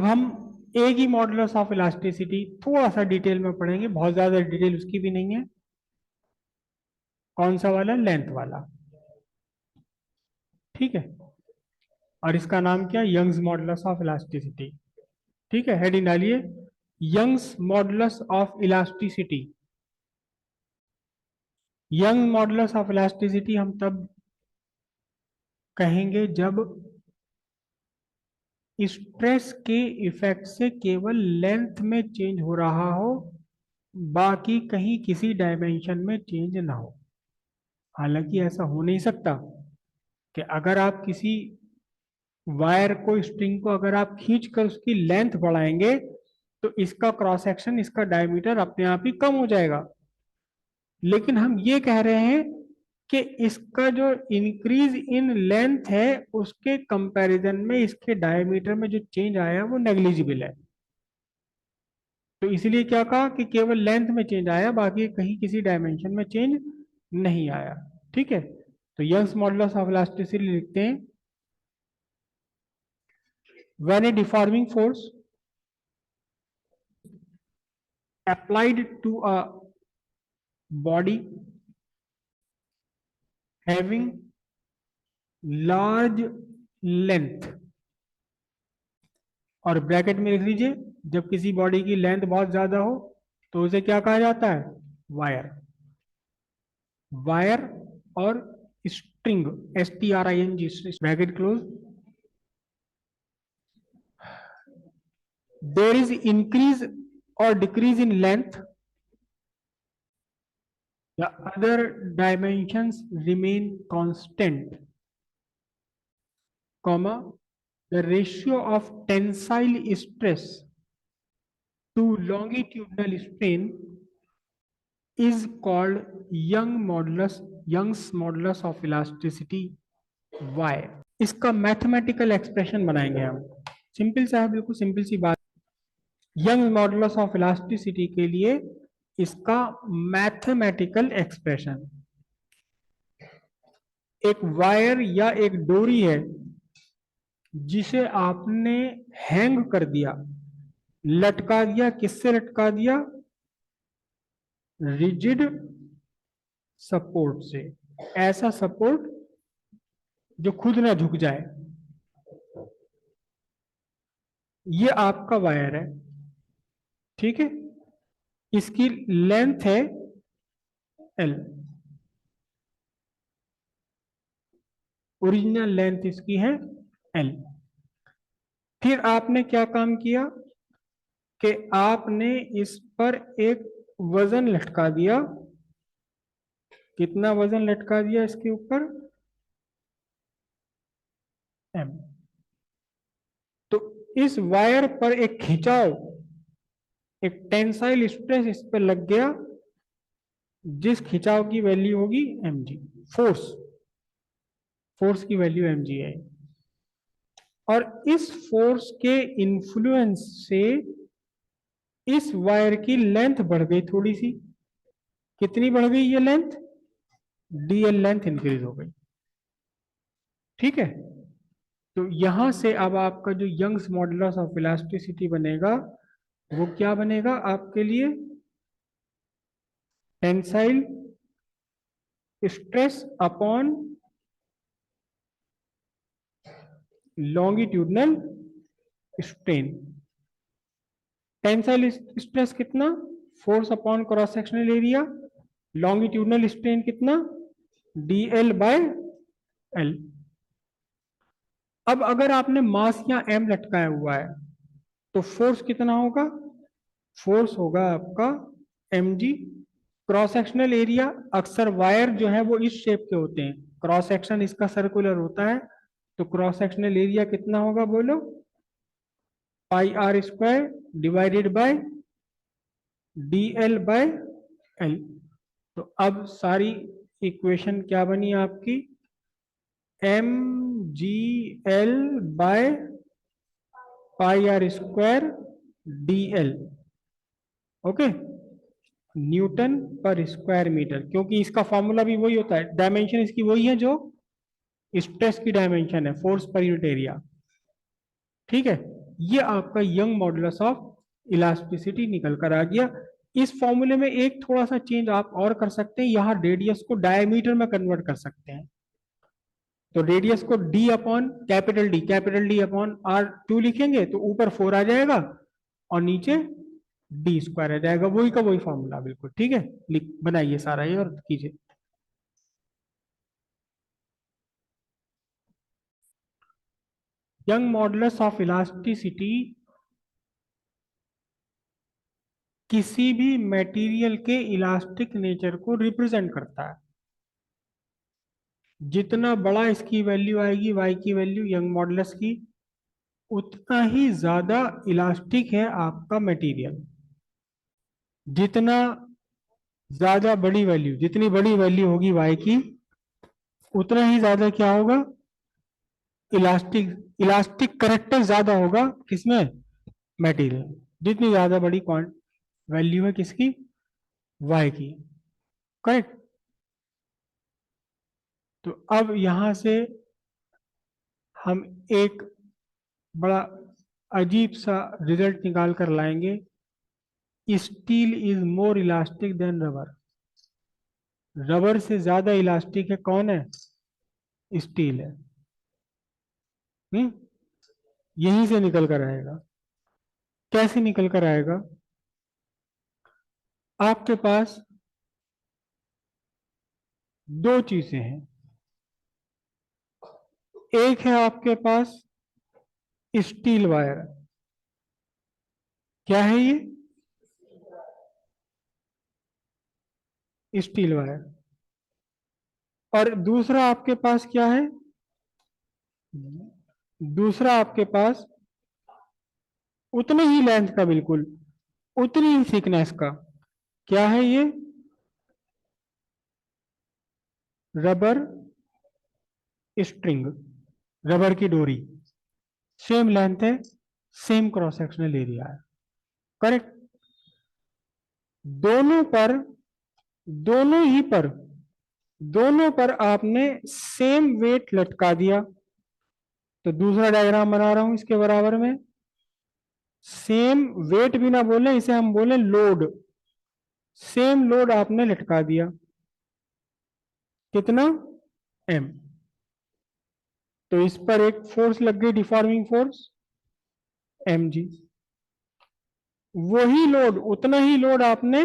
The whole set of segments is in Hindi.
अब हम एक ही मॉडुलस ऑफ इलास्टिसिटी थोड़ा सा डिटेल में पढ़ेंगे, बहुत ज्यादा डिटेल उसकी भी नहीं है। कौन सा वाला? लेंथ वाला। ठीक है। और इसका नाम क्या? Young's modulus of elasticity. ठीक है, हेडिंग डालिए, Young's modulus of elasticity. Young modulus of elasticity हम तब कहेंगे जब स्ट्रेस के इफेक्ट से केवल लेंथ में चेंज हो रहा हो, बाकी कहीं किसी डायमेंशन में चेंज ना हो। हालांकि ऐसा हो नहीं सकता कि अगर आप किसी वायर को, स्ट्रिंग को अगर आप खींच कर उसकी लेंथ बढ़ाएंगे तो इसका क्रॉस सेक्शन, इसका डायमीटर अपने आप ही कम हो जाएगा। लेकिन हम ये कह रहे हैं कि इसका जो इंक्रीज इन लेंथ है उसके कंपैरिजन में इसके डायमीटर में जो चेंज आया वो नेग्लिजिबल है। तो इसलिए क्या कहा कि केवल लेंथ में चेंज आया, बाकी कहीं किसी डायमेंशन में चेंज नहीं आया। ठीक है, तो यंग्स मॉडुलस ऑफ इलास्टिसिटी लिखते हैं, when A deforming force applied to a body having large length, और ब्रैकेट में लिख लीजिए, जब किसी बॉडी की लेंथ बहुत ज्यादा हो तो उसे क्या कहा जाता है? वायर। वायर और string, STRING, bracket close. There is increase or decrease in length, the other dimensions remain constant, comma, the ratio of tensile stress to longitudinal strain is called Young's modulus of elasticity y। इसका मैथमेटिकल एक्सप्रेशन बनाएंगे हम। सिंपल सा है, बिल्कुल सिंपल सी बात। यंग मॉडुलस ऑफ इलास्टिसिटी के लिए इसका मैथमेटिकल एक्सप्रेशन, एक वायर या एक डोरी है जिसे आपने हैंग कर दिया, लटका दिया। किससे लटका दिया? रिजिड सपोर्ट से। ऐसा सपोर्ट जो खुद ना झुक जाए। ये आपका वायर है, ठीक है। इसकी लेंथ है L, ओरिजिनल लेंथ इसकी है L। फिर आपने क्या काम किया कि आपने इस पर एक वजन लटका दिया। कितना वजन लटका दिया इसके ऊपर? M। तो इस वायर पर एक खिंचाव, एक टेंसाइल स्ट्रेस इस पर लग गया, जिस खिंचाव की वैल्यू होगी mg। फोर्स, फोर्स की वैल्यू mg है। और इस फोर्स के इन्फ्लुएंस से इस वायर की लेंथ बढ़ गई थोड़ी सी। कितनी बढ़ गई ये लेंथ? dl लेंथ इंक्रीज हो गई। ठीक है, तो यहां से अब आपका जो यंग्स मॉडुलस ऑफ इलास्टिसिटी बनेगा वो क्या बनेगा आपके लिए? Tensile stress upon longitudinal strain. Tensile stress कितना? Force upon cross sectional area. Longitudinal strain कितना? dl by l। अब अगर आपने मास या m लटकाया हुआ है तो फोर्स कितना होगा? फोर्स होगा आपका mg। क्रॉस सेक्शनल एरिया, अक्सर वायर जो है वो इस शेप के होते हैं, क्रॉस सेक्शन इसका सर्कुलर होता है, तो क्रॉस सेक्शनल एरिया कितना होगा बोलो? Pi r square divided by dl by l। तो अब सारी इक्वेशन क्या बनी आपकी? mgl by pi r square dl। Okay, newton per square metre, क्योंकि इसका फॉर्मूला भी वही होता है, डायमेंशन इसकी वही है जो स्ट्रेस की डायमेंशन है, फोर्स पर यूनिट एरिया। ठीक है, ये आपका यंग मॉडुलस ऑफ इलास्टिसिटी निकल कर आ गया। इस फॉर्मूले में एक थोड़ा सा चेंज आप और कर सकते हैं, यहाँ रेडियस को डायमीटर में कन्वर्ट कर सकते हैं। तो रेडियस को कैपिटल डी अपॉन R2 लिखेंगे तो ऊपर 4 आ जाएगा और नीचे डी स्क्वायर आ जाएगा, वही का वही फॉर्मूला बिल्कुल ठीक है। लिख बनाइए सारा ये और कीजिए। यंग मॉडुलस ऑफ इलास्टिसिटी किसी भी मटेरियल के इलास्टिक नेचर को रिप्रेजेंट करता है। जितना बड़ा इसकी वैल्यू आएगी, वाई की वैल्यू यंग मॉडुलस की, उतना ही ज्यादा इलास्टिक है आपका मटेरियल। जितना ज्यादा बड़ी वैल्यू, जितनी बड़ी वैल्यू होगी वाई की, उतना ही ज्यादा क्या होगा, इलास्टिक इलास्टिक करेक्टर ज्यादा होगा किसमें, मटेरियल। जितनी ज्यादा बड़ी वैल्यू है किसकी, वाई की। करेक्ट। तो अब यहां से हम एक बड़ा अजीब सा रिजल्ट निकाल कर लाएंगे। Steel is more elastic than rubber. Rubber से ज्यादा इलास्टिक है कौन है, स्टील है। हम्म यहीं से निकल कर आएगा। कैसे निकल कर आएगा, आपके पास दो चीजें हैं। एक है आपके पास स्टील वायर। क्या है ये, स्टील वायर। और दूसरा आपके पास क्या है, दूसरा आपके पास उतने ही लेंथ का, बिल्कुल उतनी ही थिकनेस का, क्या है ये, रबर स्ट्रिंग, रबर की डोरी। सेम लेंथ है, सेम क्रॉस सेक्शनल एरिया है। करेक्ट। दोनों पर, दोनों ही पर, दोनों पर आपने सेम वेट लटका दिया। तो दूसरा डायग्राम बना रहा हूं इसके बराबर में। सेम वेट भी ना बोले, इसे हम बोले लोड। सेम लोड आपने लटका दिया, कितना, एम। तो इस पर एक फोर्स लग गई, डिफॉर्मिंग फोर्स, एम जी। वही लोड, उतना ही लोड आपने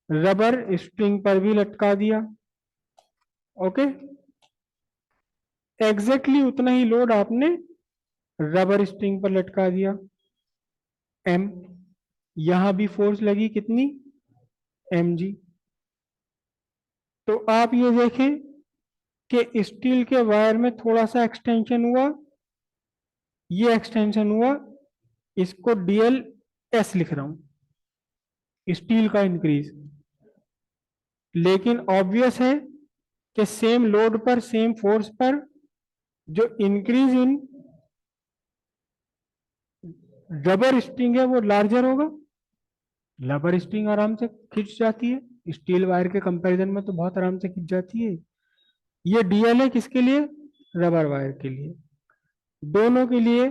रबर स्ट्रिंग पर भी लटका दिया। ओके। एग्जैक्टली उतना ही लोड आपने रबर स्ट्रिंग पर लटका दिया, एम। यहां भी फोर्स लगी कितनी, एम जी। तो आप ये देखें कि स्टील के वायर में थोड़ा सा एक्सटेंशन हुआ, ये एक्सटेंशन हुआ, इसको डीएल एस लिख रहा हूं, स्टील का इंक्रीज। लेकिन ऑब्वियस है कि सेम लोड पर, सेम फोर्स पर जो इंक्रीज इन रबर स्ट्रिंग है वो लार्जर होगा। रबर स्ट्रिंग आराम से खिंच जाती है, स्टील वायर के कंपैरिजन में तो बहुत आराम से खिंच जाती है। ये डीएल है किसके लिए, रबर वायर के लिए। दोनों के लिए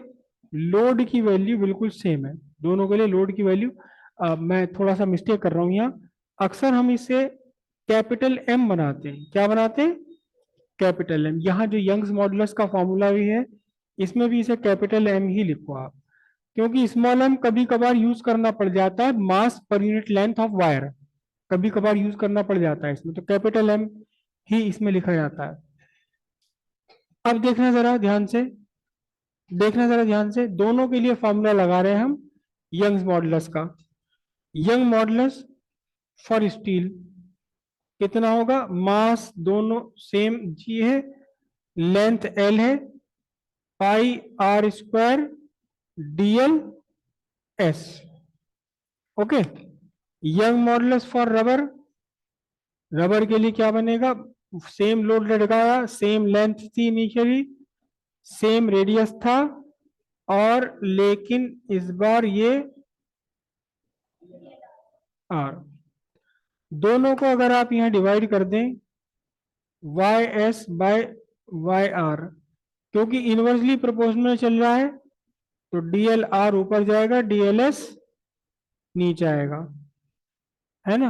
लोड की वैल्यू बिल्कुल सेम है, दोनों के लिए लोड की वैल्यू। मैं थोड़ा सा मिस्टेक कर रहा हूं यहाँ। अक्सर हम इसे कैपिटल एम बनाते हैं, क्या बनाते हैं, कैपिटल एम। यहाँ जो यंग्स मॉडुलस का फॉर्मूला भी है, इसमें भी इसे कैपिटल एम ही लिखो आप, क्योंकि स्मॉल एम कभी कभार यूज करना पड़ जाता है, मास per unit length of wire कभी कभार यूज करना पड़ जाता है इसमें, तो कैपिटल एम ही इसमें लिखा जाता है। अब देखना जरा ध्यान से, देखना जरा ध्यान से, दोनों के लिए फॉर्मूला लगा रहे हैं हम यंग्स मॉडुलस का। यंग मॉडुलस फॉर स्टील कितना होगा, मास दोनों सेम जी है, लेंथ एल है, pi r square DL S. Okay. Young modulus for rubber, rubber के लिए क्या बनेगा, सेम लोड लटकाया, सेम लेंथ थी इनिशियली, सेम रेडियस था, और लेकिन इस बार ये आर, दोनों को अगर आप यहां डिवाइड कर दें, Y S by Y R, क्योंकि इनवर्सली प्रोपोर्शनल चल रहा है, तो डीएल आर ऊपर जाएगा, डीएलएस नीचे आएगा, है ना।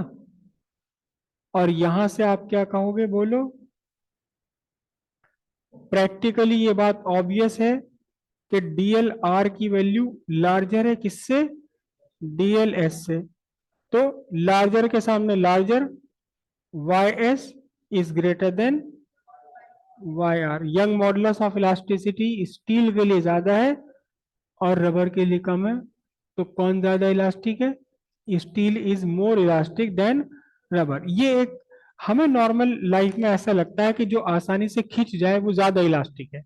और यहां से आप क्या कहोगे बोलो। प्रैक्टिकली ये बात ऑब्वियस है कि डीएल आर की वैल्यू लार्जर है किससे, डीएल एस से। तो लार्जर के सामने larger, Y S is greater than Y R. Young modulus of elasticity steel के लिए ज्यादा है और रबर के लिए कम है। तो कौन ज्यादा इलास्टिक है, steel is more elastic than rubber. ये एक हमें नॉर्मल लाइफ में ऐसा लगता है कि जो आसानी से खिंच जाए वो ज्यादा इलास्टिक है,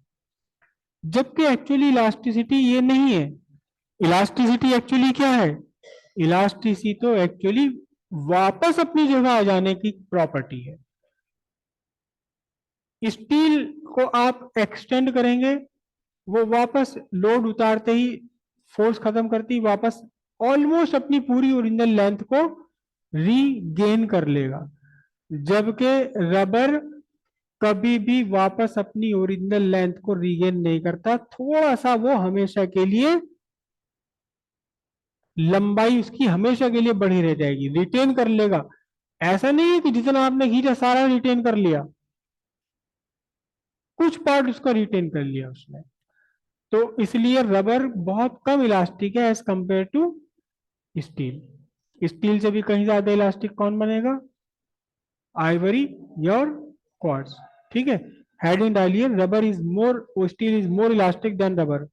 जबकि एक्चुअली इलास्टिसिटी ये नहीं है। इलास्टिसिटी एक्चुअली क्या है, इलास्टिसिटी तो एक्चुअली वापस अपनी जगह आ जाने की प्रॉपर्टी है। स्टील को आप एक्सटेंड करेंगे, वो वापस लोड उतारते ही फोर्स खत्म करती वापस ऑलमोस्ट अपनी पूरी ओरिजिनल लेंथ को रीगेन कर लेगा, जबकि रबर कभी भी वापस अपनी ओरिजिनल लेंथ को रीगेन नहीं करता, थोड़ा सा वो हमेशा के लिए लंबाई उसकी हमेशा के लिए बढ़ी रह जाएगी, रिटेन कर लेगा। ऐसा नहीं है कि जितना आपने खींचा सारा रिटेन कर लिया, कुछ पार्ट उसका रिटेन कर लिया उसने। तो इसलिए रबर बहुत कम इलास्टिक है as compare to steel. Steel से भी कहीं ज्यादा इलास्टिक कौन बनेगा, आइवरी और क्वार्ट्ज। ठीक है, हेडिंग डालिए rubber is more, steel is more elastic than rubber.